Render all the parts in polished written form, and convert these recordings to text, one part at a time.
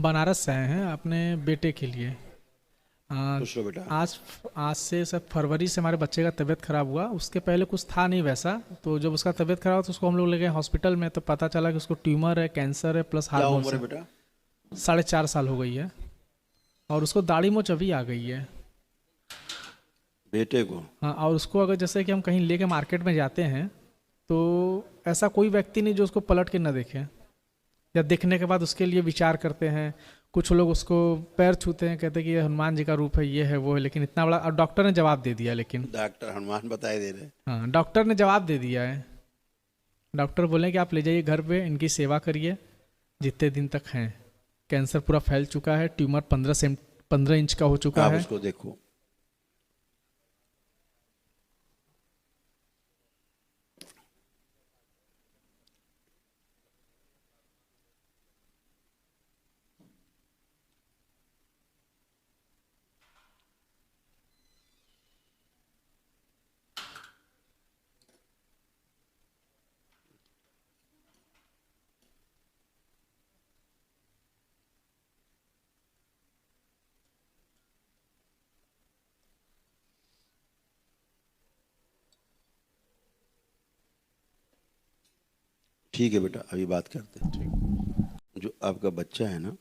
हम बनारस से आए हैं अपने बेटे के लिए। खुश रहो बेटा। आज आज से सब फरवरी से हमारे बच्चे का तबीयत ख़राब हुआ। उसके पहले कुछ था नहीं वैसा। तो जब उसका तबीयत ख़राब हुआ तो उसको हम लोग ले गए हॉस्पिटल में, तो पता चला कि उसको ट्यूमर है, कैंसर है, प्लस क्या हार्मोन उम्र है से। बेटा? 4.5 साल हो गई है और उसको दाढ़ी मोच अभी आ गई है। बेटे को? हाँ, और उसको अगर जैसे कि हम कहीं लेके मार्केट में जाते हैं तो ऐसा कोई व्यक्ति नहीं जो उसको पलट के न देखे, या देखने के बाद उसके लिए विचार करते हैं। कुछ लोग उसको पैर छूते हैं, कहते हैं कि ये हनुमान जी का रूप है, ये है वो है, लेकिन इतना बड़ा, और डॉक्टर ने जवाब दे दिया। लेकिन डॉक्टर हनुमान बताए दे रहे? हाँ, डॉक्टर ने जवाब दे दिया है। डॉक्टर बोले कि आप ले जाइए घर पे, इनकी सेवा करिए जितने दिन तक हैं। कैंसर पूरा फैल चुका है, ट्यूमर 15 इंच का हो चुका आप है। उसको देखो। ठीक है बेटा, अभी बात करते हैं। ठीक। जो आपका बच्चा है ना,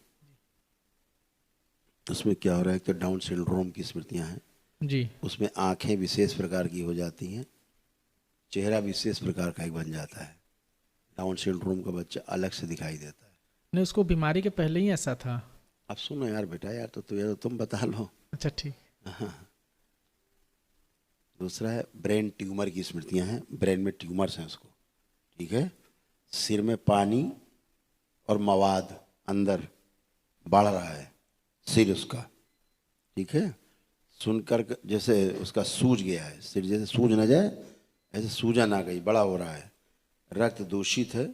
उसमें क्या हो रहा है कि डाउन सिंड्रोम की स्मृतियां हैं। जी। उसमें आंखें विशेष प्रकार की हो जाती हैं, चेहरा विशेष प्रकार का एक बन जाता है। डाउन सिंड्रोम का बच्चा अलग से दिखाई देता है। नहीं, उसको बीमारी के पहले ही ऐसा था। अब सुनो यार बेटा, यार तो यार तुम बता लो। अच्छा, ठीक। हाँ। दूसरा है ब्रेन ट्यूमर की स्मृतियां हैं, ब्रेन में ट्यूमर्स हैं उसको। ठीक है। सिर में पानी और मवाद अंदर बढ़ रहा है, सिर उसका। ठीक है। सुनकर जैसे उसका सूज गया है सिर, जैसे सूज ना जाए ऐसे सूजन आ गई, बड़ा हो रहा है। रक्त दूषित है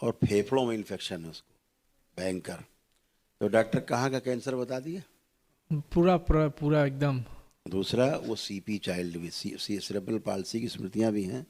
और फेफड़ों में इन्फेक्शन है उसको, भयंकर। तो डॉक्टर कहाँ का कैंसर बता दिया? पूरा पूरा पूरा एकदम। दूसरा वो सीपी चाइल्ड भी, सेरेब्रल पाल्सी की स्मृतियाँ भी हैं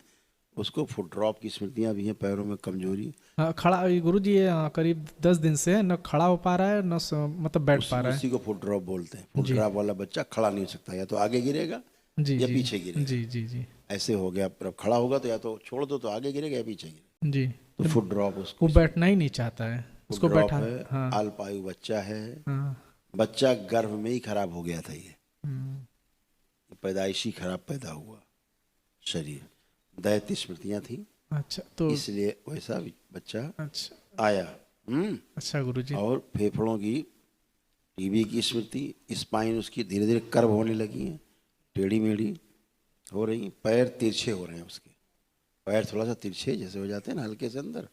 उसको, फुट ड्रॉप की स्मृतियाँ भी हैं, पैरों में कमजोरी। हाँ, खड़ा गुरु जी ये करीब 10 दिन से न खड़ा हो पा रहा है, न मतलब बैठ पा रहा है। उसी को फुट ड्रॉप बोलते हैं। फुट जी ड्रॉप वाला बच्चा खड़ा नहीं हो सकता, या तो आगे गिरेगा जी या जी पीछे गिरेगा। जी जी जी ऐसे हो गया। अब खड़ा होगा तो या तो छोड़ दो तो आगे गिरेगा या पीछे गिरेगा। जी। तो फुट ड्रॉप वो उसको। बैठना ही नहीं चाहता है, फुट उसको ड्रॉप बैठा। है। हाँ अल्पायु बच्चा है। हाँ। बच्चा गर्भ में ही खराब हो गया था ये, हम्म। पैदाइशी खराब पैदा हुआ शरीर। दैत्य स्मृतियां थी, अच्छा तो। इसलिए वैसा बच्चा अच्छा। आया। अच्छा गुरु जी। और फेफड़ों की, टीबी की स्मृति, स्पाइन उसकी धीरे धीरे कर्व होने लगी है, टेढ़ी मेढ़ी हो रही। पैर तिरछे हो रहे हैं उसके, पैर थोड़ा सा तिरछे जैसे हो जाते हैं ना हल्के से अंदर,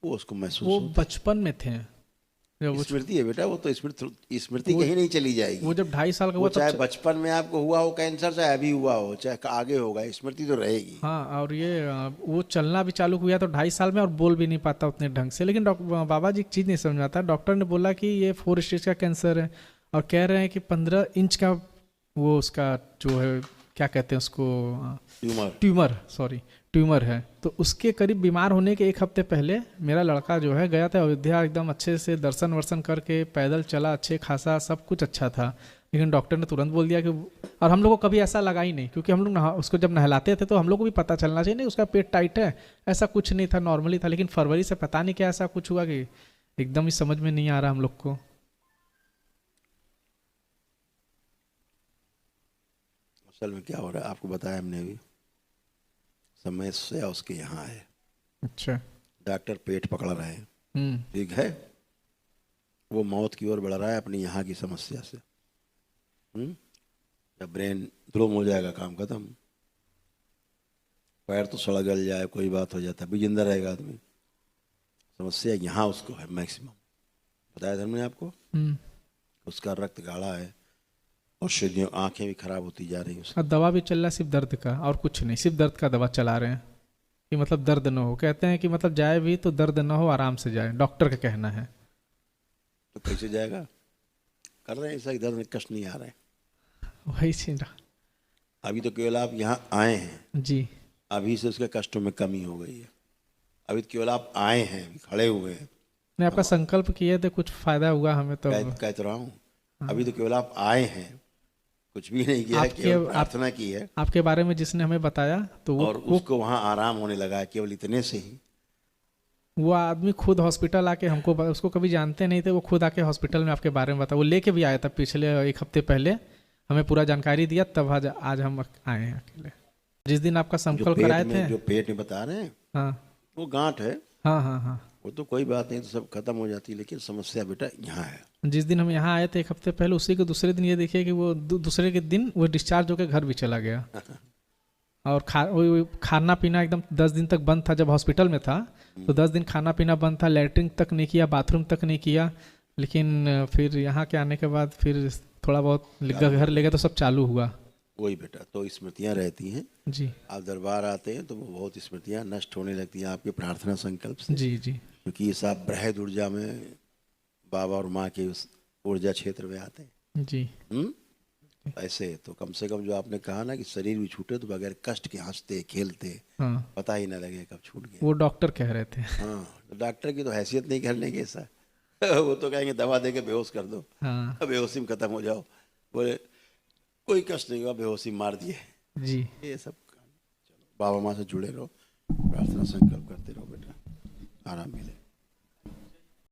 वो उसको महसूस वो होता बचपन में थे जब है। स्मृति है बेटा, वो तो स्मृति वो कहीं नहीं चली वो जाएगी। जब 2.5 साल का वो हुआ तब चाहे बचपन में आपको हुआ हो कैंसर, चाहे अभी हुआ हो, चाहे आगे होगा, स्मृति तो रहेगी। हाँ, और ये वो चलना भी चालू हुआ तो 2.5 साल में, और बोल भी नहीं पाता उतने ढंग से। लेकिन बाबा जी एक चीज़ नहीं समझ में आता। डॉक्टर ने बोला कि ये 4 स्टेज का कैंसर है, और कह रहे हैं कि 15 इंच का वो उसका जो है, क्या कहते हैं उसको, ट्यूमर। ट्यूमर, सॉरी, ट्यूमर है। तो उसके करीब बीमार होने के 1 हफ्ते पहले मेरा लड़का जो है गया था अयोध्या, एकदम अच्छे से दर्शन वर्शन करके पैदल चला, अच्छे खासा सब कुछ अच्छा था। लेकिन डॉक्टर ने तुरंत बोल दिया कि, और हम लोग को कभी ऐसा लगा ही नहीं, क्योंकि हम लोग उसको जब नहलाते थे तो हम लोग को भी पता चलना चाहिए नहीं उसका पेट टाइट है, ऐसा कुछ नहीं था, नॉर्मली था। लेकिन फरवरी से पता नहीं क्या ऐसा कुछ हुआ कि एकदम ही समझ में नहीं आ रहा हम लोग को। असल में क्या हो रहा है आपको बताया हमने अभी। समस्या उसके यहाँ है। अच्छा। डॉक्टर पेट पकड़ रहे हैं, हम्म। ठीक है। वो मौत की ओर बढ़ रहा है अपनी यहाँ की समस्या से। जब ब्रेन ध्रुव हो जाएगा, काम खत्म। पैर तो सड़ गल जाए कोई बात हो जाता है, भी जिंदा रहेगा आदमी। समस्या यहाँ उसको है मैक्सिमम। बताया था हमने आपको। हम्म। उसका रक्त गाढ़ा है और शरीर, आंखें भी खराब होती जा रही हैं और उसकी। दवा भी चल रहा है सिर्फ दर्द का, और कुछ नहीं, सिर्फ दर्द का दवा चला रहे हैं कि मतलब दर्द न हो। कहते हैं कि मतलब जाए भी तो दर्द न हो, आराम से जाए, डॉक्टर का कहना है। तो कैसे जाएगा? कर रहे हैं ऐसा, दर्द में कष्ट नहीं आ रहे हैं। वही चीज। अभी तो केवल आप यहाँ आए हैं, जी। अभी से उसके कष्टों में कमी हो गई है। अभी तो केवल आप आए हैं, अभी खड़े हुए हैं, नहीं, आपका संकल्प किए थे, कुछ फायदा हुआ हमें तो। कह तो रहा हूँ, अभी तो केवल आप आए हैं, कुछ भी नहीं किया है, आपके केवल प्रार्थना की है, आपके बारे में जिसने हमें बताया तो और उसको वहाँ आराम होने लगा है, केवल इतने से ही। वो आदमी खुद हॉस्पिटल आके हमको उसको कभी जानते नहीं थे, वो खुद आके हॉस्पिटल में आपके बारे में बता, वो लेके भी आया था पिछले 1 हफ्ते पहले, हमें पूरा जानकारी दिया, तब आज हम आए हैं अकेले। जिस दिन आपका संकल्प कराए थे। जो पेट में बता रहे हैं, हाँ वो गांठ है। हाँ हाँ हाँ। वो तो कोई बात नहीं, तो सब खत्म हो जाती है, लेकिन समस्या बेटा यहाँ है। जिस दिन हम यहाँ आए थे 1 हफ्ते पहले, उसी के दूसरे दिन ये देखिए कि वो दूसरे के दिन वो डिस्चार्ज होकर घर भी चला गया। और खाना पीना एकदम 10 दिन तक बंद था, जब हॉस्पिटल में था तो 10 दिन खाना पीना बंद था, लैट्रिन तक नहीं किया, बाथरूम तक नहीं किया। लेकिन फिर यहाँ के आने के बाद फिर थोड़ा बहुत घर ले गए तो सब चालू हुआ। वही बेटा, तो स्मृतियाँ रहती हैं जी। आप दरबार आते हैं तो वो बहुत स्मृतियाँ नष्ट होने लगती हैं आपके प्रार्थना संकल्प से। जी जी। क्योंकि ये सब बृहद ऊर्जा में बाबा और माँ के उस ऊर्जा क्षेत्र में आते हैं। जी। ऐसे तो कम से कम जो आपने कहा ना कि शरीर भी छूटे तो बगैर कष्ट के हंसते खेलते, हाँ, पता ही ना लगे कब छूट गया। वो डॉक्टर कह रहे थे। हाँ, तो डॉक्टर की तो हैसियत नहीं करने की ऐसा। वो तो कहेंगे दवा दे के बेहोश कर दो, हाँ बेहोशी में खत्म हो जाओ। बोले कोई कष्ट नहीं हुआ, बेहोशी मार दिए। जी। ये सब चलो, बाबा माँ से जुड़े रहो, प्रार्थना संकल्प करते रहो बेटा, आराम मिले।